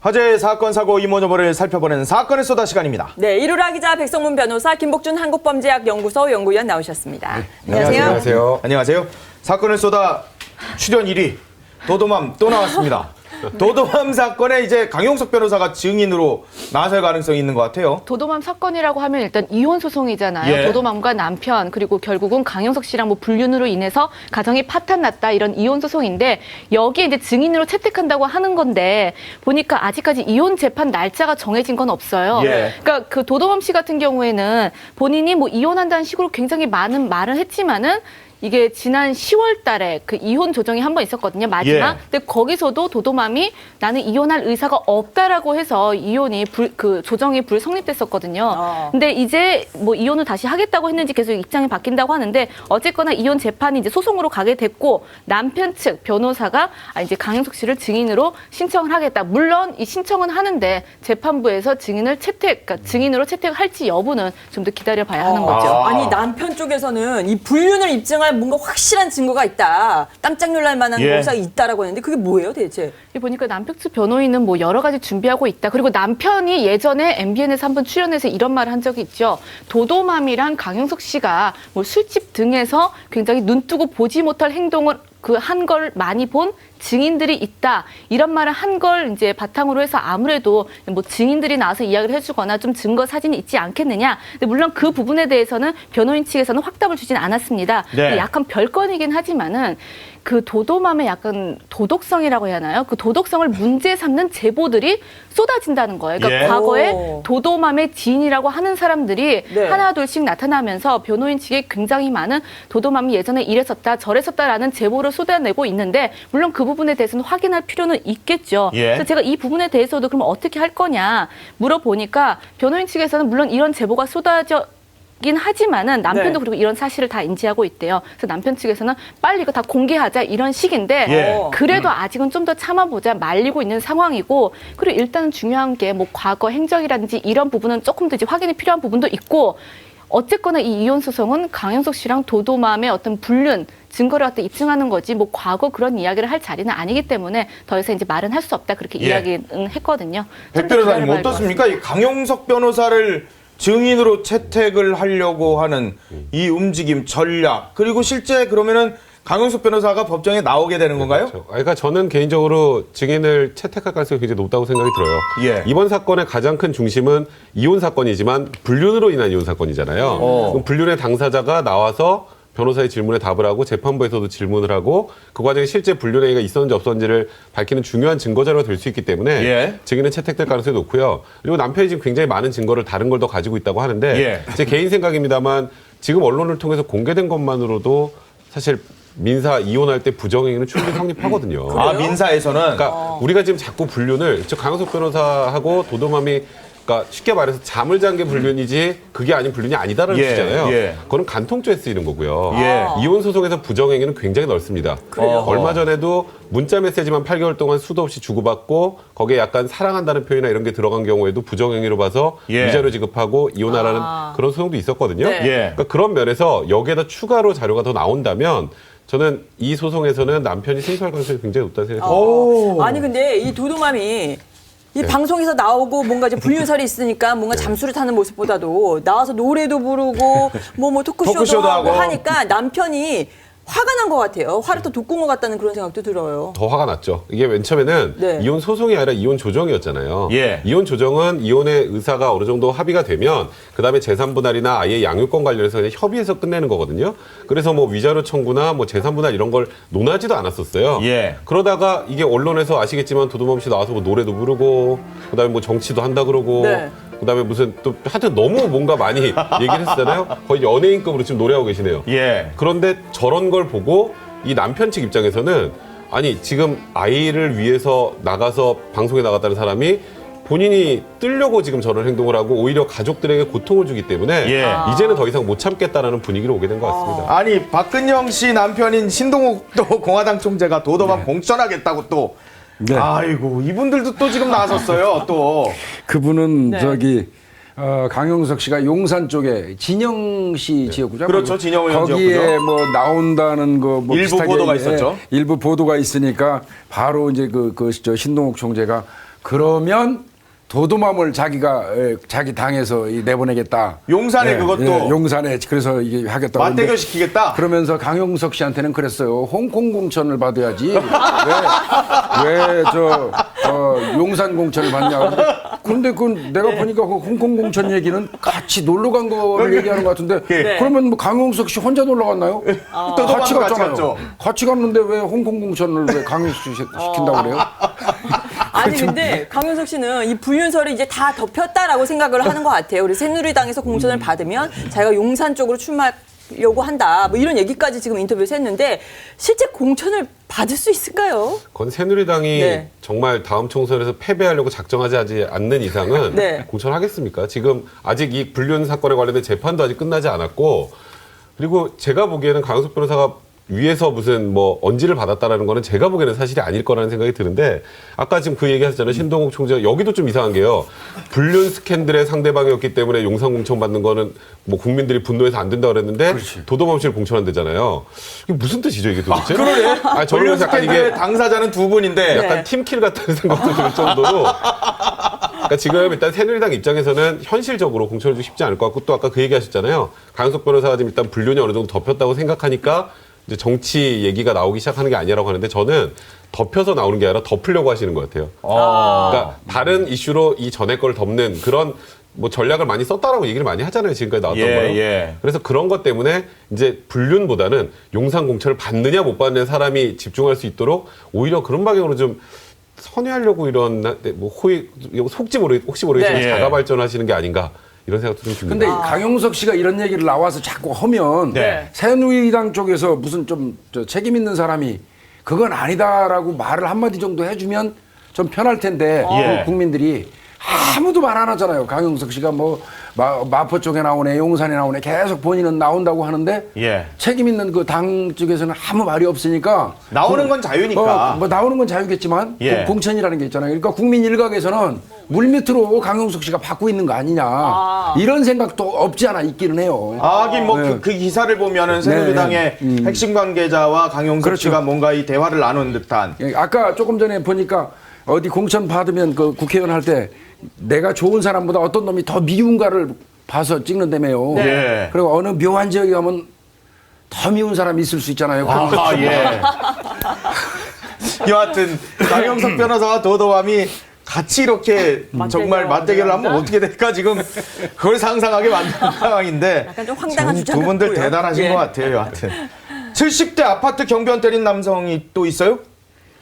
화제의 사건, 사고, 이모 저모를 살펴보는 사건의 쏘다 시간입니다. 네, 이루라 기자, 백성문 변호사, 김복준 한국범죄학연구소 연구위원 나오셨습니다. 안녕하세요. 안녕하세요. 안녕하세요. 사건을 쏘다 출연 1위 도도맘 또 나왔습니다. 도도맘 사건에 이제 강용석 변호사가 증인으로 나설 가능성이 있는 것 같아요. 도도맘 사건이라고 하면 일단 이혼 소송이잖아요. 예. 도도맘과 남편 그리고 결국은 강용석 씨랑 뭐 불륜으로 인해서 가정이 파탄났다 이런 이혼 소송인데 여기에 이제 증인으로 채택한다고 하는 건데 보니까 아직까지 이혼 재판 날짜가 정해진 건 없어요. 예. 그러니까 그 도도맘 씨 같은 경우에는 본인이 뭐 이혼한다는 식으로 굉장히 많은 말을 했지만은 이게 지난 10월 달에 그 이혼 조정이 한 번 있었거든요. 마지막. 예. 근데 거기서도 도도맘이 나는 이혼할 의사가 없다라고 해서 이혼이 그 조정이 불성립됐었거든요. 근데 이제 뭐 이혼을 다시 하겠다고 했는지 계속 입장이 바뀐다고 하는데 어쨌거나 이혼 재판이 이제 소송으로 가게 됐고 남편 측 변호사가 이제 강용석 씨를 증인으로 신청을 하겠다. 물론 이 신청은 하는데 재판부에서 증인을 그러니까 증인으로 채택할지 여부는 좀 더 기다려봐야 하는 거죠. 아니, 남편 쪽에서는 이 불륜을 입증할 뭔가 확실한 증거가 있다. 깜짝 놀랄 만한 것이 있다라고 했는데 그게 뭐예요, 대체? 보니까 남편 측 변호인은 뭐 여러 가지 준비하고 있다. 그리고 남편이 예전에 MBN에서 한번 출연해서 이런 말을 한 적이 있죠. 도도맘이랑 강용석 씨가 뭐 술집 등에서 굉장히 눈뜨고 보지 못할 행동을 한 걸 많이 본 증인들이 있다. 이런 말을 한 걸 이제 바탕으로 해서 아무래도 뭐 증인들이 나와서 이야기를 해주거나 좀 증거 사진이 있지 않겠느냐. 근데 물론 그 부분에 대해서는 변호인 측에서는 확답을 주진 않았습니다. 네. 약간 별건이긴 하지만은 그 도도맘의 약간 도덕성이라고 해야 하나요? 그 도덕성을 문제 삼는 제보들이 쏟아진다는 거예요. 그러니까 예. 과거에 도도맘의 지인이라고 하는 사람들이 네. 하나둘씩 나타나면서 변호인 측에 굉장히 많은 도도맘이 예전에 이랬었다 저랬었다라는 제보를 쏟아내고 있는데 물론 그 부분에 대해서는 확인할 필요는 있겠죠. 예. 그래서 제가 이 부분에 대해서도 그럼 어떻게 할 거냐 물어보니까 변호인 측에서는 물론 이런 제보가 긴 하지만은 남편도 네. 그리고 이런 사실을 다 인지하고 있대요. 그래서 남편 측에서는 빨리 이거 다 공개하자 이런 식인데 예. 그래도 아직은 좀 더 참아보자 말리고 있는 상황이고 그리고 일단은 중요한 게 뭐 과거 행적이라든지 이런 부분은 조금 더 이제 확인이 필요한 부분도 있고 어쨌거나 이 이혼 소송은 강용석 씨랑 도도맘의 어떤 불륜 증거를 갖다 입증하는 거지 뭐 과거 그런 이야기를 할 자리는 아니기 때문에 더 이상 이제 말은 할 수 없다 그렇게 이야기는 했거든요. 백 변호사님 어떻습니까? 이 강용석 변호사를 증인으로 채택을 하려고 하는 이 움직임, 전략 그리고 실제 그러면은 강용석 변호사가 법정에 나오게 되는 건가요? 그렇죠. 그러니까 저는 개인적으로 증인을 채택할 가능성이 굉장히 높다고 생각이 들어요. 예. 이번 사건의 가장 큰 중심은 이혼 사건이지만 불륜으로 인한 이혼 사건이잖아요. 그럼 불륜의 당사자가 나와서 변호사의 질문에 답을 하고 재판부에서도 질문을 하고 그 과정에 실제 불륜 행위가 있었는지 없었는지를 밝히는 중요한 증거 자료가 될 수 있기 때문에 예. 증인은 채택될 가능성이 높고요. 그리고 남편이 지금 굉장히 많은 증거를 다른 걸 더 가지고 있다고 하는데 예. 제 개인 생각입니다만 지금 언론을 통해서 공개된 것만으로도 사실 민사 이혼할 때 부정행위는 충분히 성립하거든요. 아, 민사에서는 그러니까 우리가 지금 자꾸 불륜을 강용석 변호사하고 도도맘이 그러니까 쉽게 말해서 잠을 잔 게 불륜이지 그게 아닌 불륜이 아니다라는 예, 뜻이잖아요. 예. 그거는 간통죄에 쓰이는 거고요. 예. 이혼 소송에서 부정행위는 굉장히 넓습니다. 그래요? 얼마 전에도 문자 메시지만 8개월 동안 수도 없이 주고받고 거기에 약간 사랑한다는 표현이나 이런 게 들어간 경우에도 부정행위로 봐서 예. 위자료 지급하고 이혼하라는 그런 소송도 있었거든요. 네. 예. 그러니까 그런 면에서 여기에다 추가로 자료가 더 나온다면 저는 이 소송에서는 남편이 승소할 가능성이 굉장히 높다는 생각이 듭니다. 아니, 근데 이 도도맘이 이 방송에서 나오고 뭔가 이제 불륜설이 있으니까 뭔가 잠수를 타는 모습보다도 나와서 노래도 부르고 뭐 토크쇼도 하고 하니까 남편이 화가 난 것 같아요. 화를 더 돋군 것 같다는 그런 생각도 들어요. 더 화가 났죠. 이게 맨 처음에는 네. 이혼 소송이 아니라 이혼 조정이었잖아요. 예. 이혼 조정은 이혼의 의사가 어느 정도 합의가 되면 그다음에 재산 분할이나 아예 양육권 관련해서 그냥 협의해서 끝내는 거거든요. 그래서 뭐 위자료 청구나 뭐 재산 분할 이런 걸 논하지도 않았었어요. 예. 그러다가 이게 언론에서 아시겠지만 도도맘 씨 나와서 뭐 노래도 부르고 그다음에 뭐 정치도 한다 그러고 네. 그다음에 무슨 또 하여튼 너무 뭔가 많이 얘기를 했잖아요. 거의 연예인급으로 지금 노래하고 계시네요. 예. 그런데 저런 걸 보고 이 남편 측 입장에서는 아니 지금 아이를 위해서 나가서 방송에 나갔다는 사람이 본인이 뜨려고 지금 저런 행동을 하고 오히려 가족들에게 고통을 주기 때문에 예. 이제는 더 이상 못 참겠다라는 분위기로 오게 된 것 같습니다. 아니 박근영 씨 남편인 신동욱도 공화당 총재가 도도맘 공천하겠다고 또 네. 아이고 이분들도 또 지금 나섰어요 또. 그분은 네. 저기 강용석 씨가 용산 쪽에 진영 씨 지역구죠. 그렇죠. 진영 의원 거기에 지역구죠. 뭐 나온다는 거 뭐 일부 보도가 있었죠. 일부 보도가 있으니까 바로 이제 저 신동욱 총재가 그러면 도도맘을 자기 당에서 내보내겠다. 용산에 그것도 용산에 그래서 이게 하겠다. 맞대결 시키겠다. 그러면서 강용석 씨한테는 그랬어요. 홍콩 공천을 받아야지. 왜 용산 공천을 받냐. 근데 내가 보니까 그 홍콩 공천 얘기는 같이 놀러 간 거를 얘기하는 것 같은데 네. 그러면 뭐 강용석 씨 혼자 놀러 갔나요? 같이 갔잖아요. 갔죠. 같이 갔는데 왜 홍콩 공천을 왜 강용석 씨 시킨다고 그래요? 아니 근데 강윤석 씨는 이 불륜설이 이제 다 덮였다라고 생각을 하는 것 같아요. 우리 새누리당에서 공천을 받으면 자기가 용산 쪽으로 출마하려고 한다. 뭐 이런 얘기까지 지금 인터뷰에서 했는데 실제 공천을 받을 수 있을까요? 그건 새누리당이 네. 정말 다음 총선에서 패배하려고 작정하지 않는 이상은 네. 공천하겠습니까? 지금 아직 이 불륜 사건에 관련된 재판도 아직 끝나지 않았고 그리고 제가 보기에는 강용석 변호사가 위에서 무슨 뭐 언지를 받았다라는 거는 제가 보기에는 사실이 아닐 거라는 생각이 드는데 아까 지금 그 얘기 하셨잖아요. 신동욱 총재 여기도 좀 이상한 게요. 불륜 스캔들의 상대방이었기 때문에 용산 공천 받는 거는 뭐 국민들이 분노해서 안 된다고 그랬는데 도도맘씨를 공천한대잖아요. 이게 무슨 뜻이죠 이게 도대체? 그러네. 아, 저는 불륜 약간 스캔들의 이게 당사자는 두 분인데 약간 네. 팀킬 같다는 생각도 들 정도로 그러니까 지금 일단 새누리당 입장에서는 현실적으로 공천을 주기 쉽지 않을 것 같고 또 아까 그 얘기 하셨잖아요. 강용석 변호사가 지금 일단 불륜이 어느 정도 덮였다고 생각하니까 이제 정치 얘기가 나오기 시작하는 게 아니라고 하는데 저는 덮여서 나오는 게 아니라 덮으려고 하시는 것 같아요. 그러니까 다른 이슈로 이 전에 걸 덮는 그런 뭐 전략을 많이 썼다라고 얘기를 많이 하잖아요. 지금까지 나왔던 거요. 예. 그래서 그런 것 때문에 이제 불륜보다는 용산 공천을 받느냐 못 받는 사람이 집중할 수 있도록 오히려 그런 방향으로 좀 선회하려고 이런 뭐 혹시 모르겠지만 네. 자가 발전하시는 게 아닌가 이런 생각도 좀 듭니다. 근데 강용석 씨가 이런 얘기를 나와서 자꾸 하면 네. 새누리당 쪽에서 무슨 좀 책임 있는 사람이 그건 아니다라고 말을 한마디 정도 해주면 좀 편할 텐데 예. 국민들이 아무도 말 안 하잖아요. 강용석 씨가 뭐 마포 쪽에 나오네, 용산에 나오네 계속 본인은 나온다고 하는데 예. 책임 있는 그 당 쪽에서는 아무 말이 없으니까 나오는 건 자유니까. 뭐 나오는 건 자유겠지만 예. 공천이라는 게 있잖아요. 그러니까 국민 일각에서는 물밑으로 강용석 씨가 받고 있는 거 아니냐 이런 생각도 없지 않아 있기는 해요. 하긴 뭐 네. 그 기사를 보면은 새누리당의 핵심 관계자와 강용석 그렇죠. 씨가 뭔가 이 대화를 나눈 듯한. 예, 아까 조금 전에 보니까 어디 공천 받으면 그 국회의원 할 때 내가 좋은 사람보다 어떤 놈이 더 미운가를 봐서 찍는다며요. 네. 그리고 어느 묘한 지역에 가면 더 미운 사람이 있을 수 있잖아요. 아, 예. 여하튼 강용석 변호사와 도도함이 같이 이렇게 정말 맞대결을 하면 어떻게 될까 지금 그걸 상상하게 만든 상황인데 약간 좀 황당한 두 주장 분들 같고요. 대단하신 예. 것 같아요. 여하튼 70대 아파트 경비원 때린 남성이 또 있어요?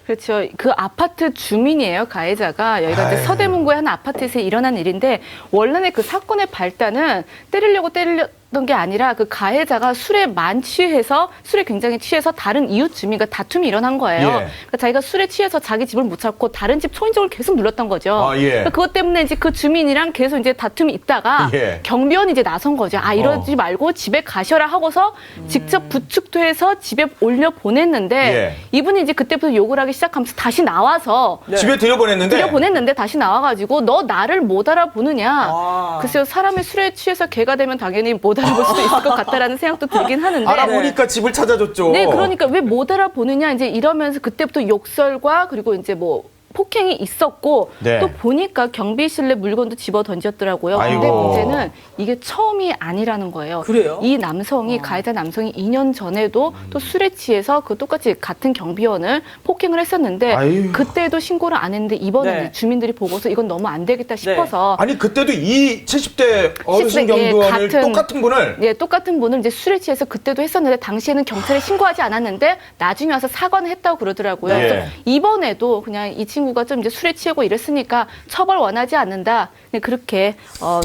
그렇죠. 그 아파트 주민이에요, 가해자가. 여기가 이제 아유. 서대문구의 한 아파트에서 일어난 일인데 원래는 그 사건의 발단은 때리던 게 아니라 그 가해자가 술에 만취해서 술에 굉장히 취해서 다른 이웃 주민과 다툼이 일어난 거예요. 예. 그러니까 자기가 술에 취해서 자기 집을 못 찾고 다른 집 초인종을 계속 눌렀던 거죠. 아, 예. 그러니까 그것 때문에 이제 그 주민이랑 계속 이제 다툼이 있다가 예. 경비원이 이제 나선 거죠. 아 이러지 말고 집에 가셔라 하고서 직접 부축해서 집에 올려 보냈는데 예. 이분이 이제 그때부터 욕을 하기 시작하면서 다시 나와서 집에 들여보냈는데 다시 나와가지고 너 나를 못 알아보느냐. 아. 글쎄요 사람이 술에 취해서 개가 되면 당연히 못 알아볼 수도 있을 것 같다라는 생각도 들긴 하는데. 알아보니까 집을 찾아줬죠. 네, 그러니까 왜 못 알아보느냐 이제 이러면서 그때부터 욕설과 그리고 이제 뭐 폭행이 있었고 네. 또 보니까 경비실내 물건도 집어 던졌더라고요. 근데 아이고. 문제는 이게 처음이 아니라는 거예요. 그래요? 이 남성이 가해자 남성이 2년 전에도 또 술에 취해서 그 똑같이 같은 경비원을 폭행을 했었는데 아유. 그때도 신고를 안 했는데 이번에 네. 이제 주민들이 보고서 이건 너무 안 되겠다 싶어서 아니 그때도 이 70대 어르신 70대, 예, 경비원을 같은- 똑같은 분을 예, 똑같은 분을 이제 술에 취해서 그때도 했었는데 당시에는 경찰에 신고하지 않았는데 나중에 와서 사과는 했다고 그러더라고요. 네. 그래서 이번에도 그냥 이 친구가 좀 이제 술에 취하고 이랬으니까 처벌 원하지 않는다. 그냥 그렇게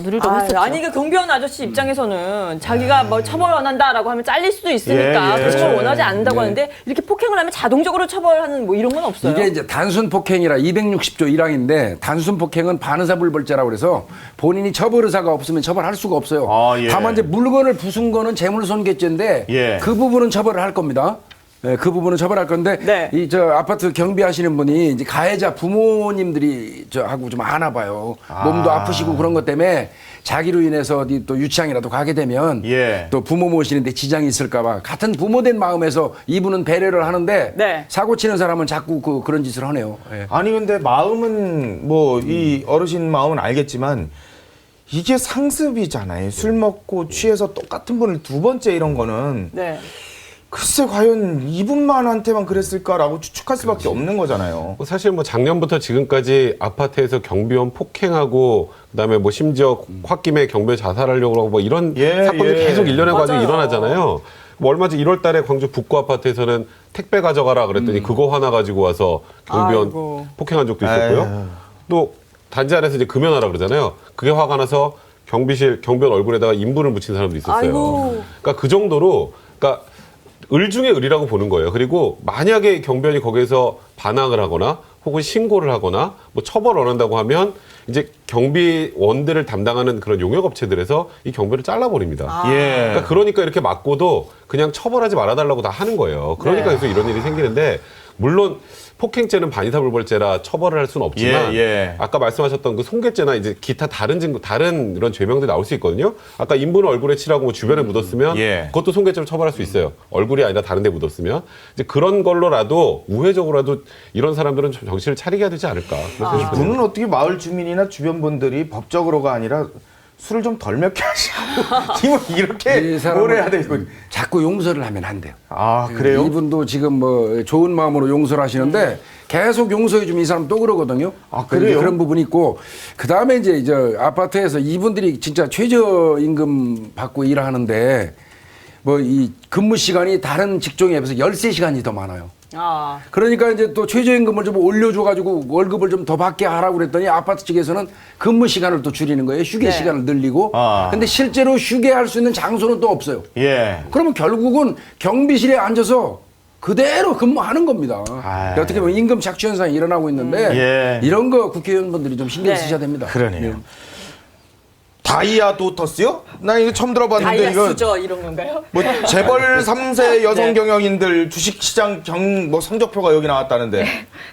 누르려고 했었죠. 아니 그 경비원 아저씨 입장에서는 자기가 뭐 처벌 원한다라고 하면 잘릴 수도 있으니까 예, 예. 그 처벌 원하지 않는다고 하는데 이렇게 폭행을 하면 자동적으로 처벌하는 뭐 이런 건 없어요. 이게 이제 단순 폭행이라 260조 1항인데 단순 폭행은 반의사불벌죄라고 그래서 본인이 처벌 의사가 없으면 처벌할 수가 없어요. 아, 예. 다만 이제 물건을 부순 거는 재물손괴죄인데 예. 그 부분은 처벌을 할 겁니다. 네, 그 부분은 처벌할 건데 네. 이 저 아파트 경비하시는 분이 이제 가해자 부모님들이 저 하고 좀 아나 봐요. 몸도 아프시고 그런 것 때문에 자기로 인해서 어디 또 유치장이라도 가게 되면 예. 또 부모 모시는데 지장이 있을까봐 같은 부모된 마음에서 이분은 배려를 하는데 네. 사고 치는 사람은 자꾸 그런 짓을 하네요. 예. 아니 근데 마음은 뭐 이 어르신 마음은 알겠지만 이게 상습이잖아요. 술 먹고 취해서 똑같은 분을 두 번째 이런 거는 네. 글쎄 과연 이분만한테만 그랬을까라고 추측할 수밖에 없는 거잖아요. 사실 뭐 작년부터 지금까지 아파트에서 경비원 폭행하고 그다음에 뭐 심지어 홧김에 경비원 자살하려고 하고 뭐 이런 예, 사건이 예. 계속 일련의 과정이 맞아요. 일어나잖아요. 뭐 얼마 전 1월 달에 광주 북구 아파트에서는 택배 가져가라 그랬더니 그거 하나 가지고 와서 경비원 아이고. 폭행한 적도 있었고요. 에휴. 또 단지 안에서 이제 금연하라 그러잖아요. 그게 화가 나서 경비원 얼굴에다가 인분을 묻힌 사람도 있었어요. 아이고. 그러니까 그 정도로 그러니까 을 중에 을이라고 보는 거예요. 그리고 만약에 경비원이 거기에서 반항을 하거나 혹은 신고를 하거나 뭐 처벌을 안 한다고 하면 이제 경비원들을 담당하는 그런 용역업체들에서 이 경비를 잘라버립니다. 예. 그러니까 이렇게 맞고도 그냥 처벌하지 말아달라고 다 하는 거예요. 그러니까 네. 계속 이런 일이 생기는데 물론 폭행죄는 반의사불벌죄라 처벌을 할 수는 없지만 예, 예. 아까 말씀하셨던 그 손괴죄나 이제 기타 다른 이런 죄명들이 나올 수 있거든요. 아까 인분을 얼굴에 칠하고 뭐 주변에 묻었으면 예. 그것도 손괴죄로 처벌할 수 있어요. 얼굴이 아니라 다른 데 묻었으면 이제 그런 걸로라도 우회적으로라도 이런 사람들은 좀 정신을 차리게 해야 되지 않을까. 그런 생각이 듭니다. 이분은 어떻게 마을 주민이나 주변 분들이 법적으로가 아니라 술을 좀 덜 먹게 하시고 이분 이렇게 이 사람은 뭘 해야 되고 자꾸 용서를 하면 안 돼요. 아 그래요? 이분도 지금 뭐 좋은 마음으로 용서를 하시는데 계속 용서해 주면 이 사람 또 그러거든요. 아, 그래요? 그런 부분이 있고 그 다음에 이제 저 아파트에서 이분들이 진짜 최저임금 받고 일하는데 뭐 이 근무 시간이 다른 직종에 비해서 13시간이 더 많아요. 아. 그러니까 이제 또 최저임금을 좀 올려줘가지고 월급을 좀 더 받게 하라고 그랬더니 아파트 측에서는 근무 시간을 또 줄이는 거예요. 휴게 네. 시간을 늘리고. 아. 근데 실제로 휴게할 수 있는 장소는 또 없어요. 예. 그러면 결국은 경비실에 앉아서 그대로 근무하는 겁니다. 아이. 어떻게 보면 임금 착취 현상이 일어나고 있는데 예. 이런 거 국회의원분들이 좀 신경 네. 쓰셔야 됩니다. 그러네요. 예. 다이아 도터스요? 나 이거 처음 들어봤는데 이거 다이아스죠 이런 건가요? 뭐 재벌 3세 여성 네. 경영인들 주식시장 뭐 성적표가 여기 나왔다는데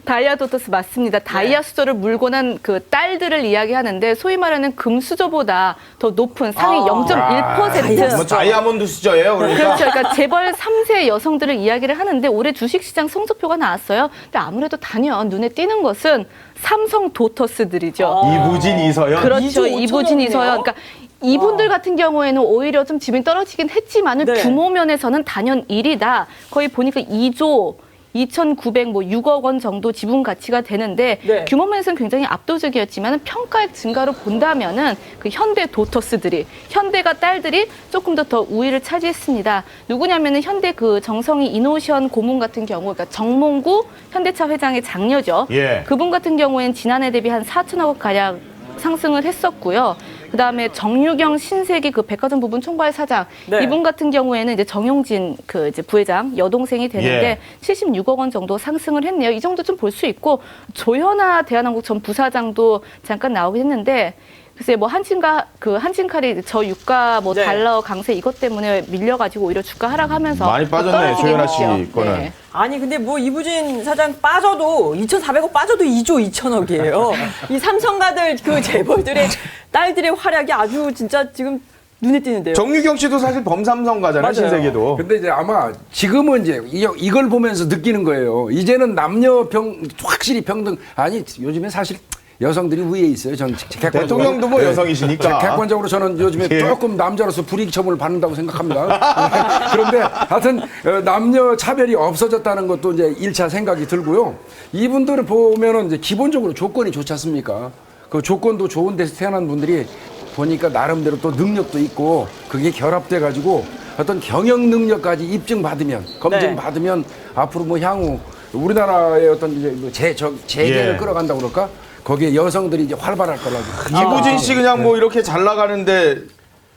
다이아 도터스 맞습니다. 다이아 수저를 물고 난 그 딸들을 이야기하는데 소위 말하는 금 수저보다 더 높은 상위 아. 0.1%. 뭐 다이아몬드 수저예요. 그러니까 그렇죠. 그러니까 재벌 3세 여성들을 이야기를 하는데 올해 주식시장 성적표가 나왔어요. 근데 아무래도 단연 눈에 띄는 것은 삼성 도터스들이죠. 이부진 이서연 그렇죠. 2조 이부진 5천억이네요. 이서연. 그러니까 이분들 같은 경우에는 오히려 좀 지분이 떨어지긴 했지만은 네. 규모 면에서는 단연 1위다. 거의 보니까 2조 2,906억 원 정도 지분 가치가 되는데 네. 규모 면에서는 굉장히 압도적이었지만 평가액 증가로 본다면은 그 현대 도터스들이 현대가 딸들이 조금 더 우위를 차지했습니다. 누구냐면은 현대 그 정성희 이노션 고문 같은 경우, 그러니까 정몽구 현대차 회장의 장녀죠. 예. 그분 같은 경우에는 지난해 대비 한 4천억 원 가량 상승을 했었고요. 그다음에 정유경 신세계 그 백화점 부분 총괄 사장 네. 이분 같은 경우에는 이제 정용진 그 이제 부회장 여동생이 되는데 예. 76억 원 정도 상승을 했네요. 이 정도 좀 볼 수 있고 조현아 대한항공 전 부사장도 잠깐 나오긴 했는데 글쎄 뭐 한진칼이 저 유가 뭐 네. 달러 강세 이것 때문에 밀려가지고 오히려 주가 하락하면서 많이 빠졌네, 떨어지긴 조현아 씨 했죠. 거는. 네. 아니 근데 뭐 이부진 사장 빠져도 2,400억 빠져도 2조 2천억이에요. 이 삼성가들 그 재벌들의 딸들의 활약이 아주 진짜 지금 눈에 띄는데요. 정유경 씨도 사실 범삼성가잖아요. 맞아요. 신세계도. 근데 이제 아마 지금은 이제 이걸 보면서 느끼는 거예요. 이제는 남녀 확실히 평등. 아니 요즘에 사실 여성들이 위에 있어요. 전 객관적으로. 대통령도 뭐 여성이시니까. 객관적으로 저는 요즘에 예. 조금 남자로서 불이익 처분을 받는다고 생각합니다. 그런데 하여튼 남녀 차별이 없어졌다는 것도 이제 1차 생각이 들고요. 이분들을 보면은 이제 기본적으로 조건이 좋지 않습니까? 그 조건도 좋은 데서 태어난 분들이 보니까 나름대로 또 능력도 있고 그게 결합돼 가지고 어떤 경영 능력까지 입증받으면 검증받으면 앞으로 뭐 향후 우리나라의 어떤 이제 뭐 재계를 예. 끌어간다고 그럴까? 거기에 여성들이 이제 활발할 거라고. 이부진 씨 그냥 뭐 이렇게 잘 나가는데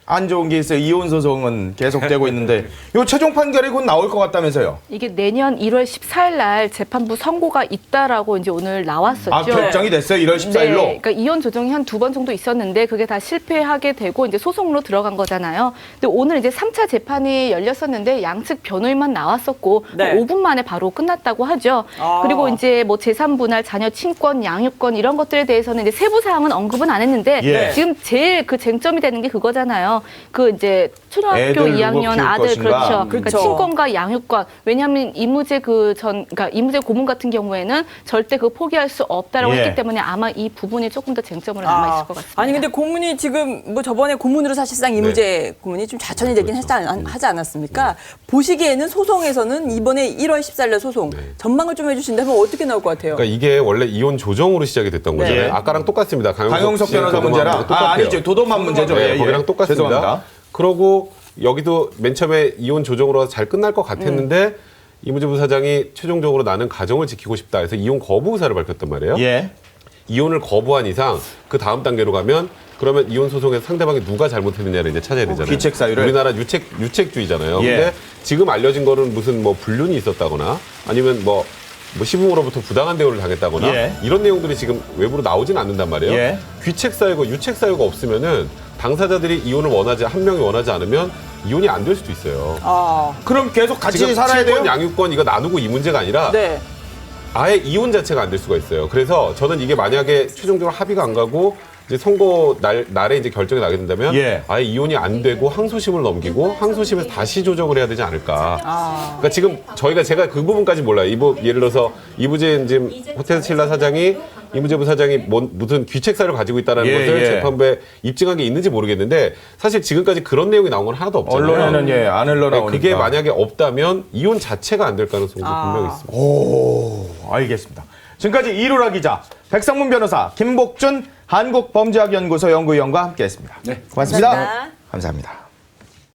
안 좋은 게 있어요. 이혼 소송은 계속되고 있는데 요 최종 판결이 곧 나올 것 같다면서요. 이게 내년 1월 14일 날 재판부 선고가 있다라고 이제 오늘 나왔었죠. 아, 결정이 됐어요. 1월 14일로. 네, 그러니까 이혼 조정이 한 2번 정도 있었는데 그게 다 실패하게 되고 이제 소송으로 들어간 거잖아요. 근데 오늘 이제 3차 재판이 열렸었는데 양측 변호인만 나왔었고 네. 5분 만에 바로 끝났다고 하죠. 아. 그리고 이제 뭐 재산 분할, 자녀 친권, 양육권 이런 것들에 대해서는 이제 세부 사항은 언급은 안 했는데 예. 지금 제일 그 쟁점이 되는 게 그거잖아요. 그 이제 초등학교 애들 누구 2학년 키울 아들 것인가. 그렇죠. 그러니까 그렇죠. 친권과 양육권. 왜냐하면 이무재 그러니까 이무재 고문 같은 경우에는 절대 그 포기할 수 없다라고 예. 했기 때문에 아마 이 부분이 조금 더 쟁점으로 남아 있을 것 같습니다. 아니 근데 고문이 지금 뭐 저번에 고문으로 사실상 이무재 고문이 좀 자천이 되긴 하지 않았습니까? 보시기에는 소송에서는 이번에 1월 14일 소송 전망을 좀 해주신다면 어떻게 나올 것 같아요? 그러니까 이게 원래 이혼 조정으로 시작이 됐던 네. 거잖아요. 아까랑 똑같습니다. 강용석 씨의 변호사 도도마하고 문제랑 똑같아요. 아니죠. 도도만 문제죠. 네, 예, 예. 거기랑 똑같습니다. 죄송합니다. 그러고 여기도 맨 처음에 이혼 조정으로 잘 끝날 것 같았는데 이무재 부사장이 최종적으로 나는 가정을 지키고 싶다 해서 이혼 거부 의사를 밝혔단 말이에요. 예. 이혼을 거부한 이상 그 다음 단계로 가면 그러면 이혼 소송에서 상대방이 누가 잘못했느냐를 이제 찾아야 되잖아요. 귀책 사유를. 우리나라 유책주의잖아요. 예. 근데 지금 알려진 거는 무슨 뭐 불륜이 있었다거나 아니면 뭐 시부모로부터 부당한 대우를 당했다거나 예. 이런 내용들이 지금 외부로 나오진 않는단 말이에요. 예. 귀책 사유가 유책 사유가 없으면은 당사자들이 이혼을 한 명이 원하지 않으면 이혼이 안 될 수도 있어요. 아, 그럼 계속 같이 지금 살아야 돼요? 친권, 양육권 이거 나누고 이 문제가 아니라 네. 아예 이혼 자체가 안 될 수가 있어요. 그래서 저는 이게 만약에 최종적으로 합의가 안 가고 이제 선고 날에 이제 결정이 나게 된다면 예. 아예 이혼이 안 되고 항소심을 넘기고 항소심에서 다시 조정을 해야 되지 않을까. 그러니까 지금 제가 그 부분까지 몰라요. 예를 들어서 이무재 지금 호텔 칠라 사장이 이무재 부사장이 무슨 귀책사를 가지고 있다는 예, 것을 예. 재판부에 입증한 게 있는지 모르겠는데 사실 지금까지 그런 내용이 나온 건 하나도 없잖아요. 언론에는 안 흘러나오니까. 그게 만약에 없다면 이혼 자체가 안 될 가능성도 분명히 있습니다. 오, 알겠습니다. 지금까지 이루라 기자, 백성문 변호사, 김복준 한국범죄학연구소 연구위원과 함께했습니다. 네. 고맙습니다. 감사합니다. 감사합니다.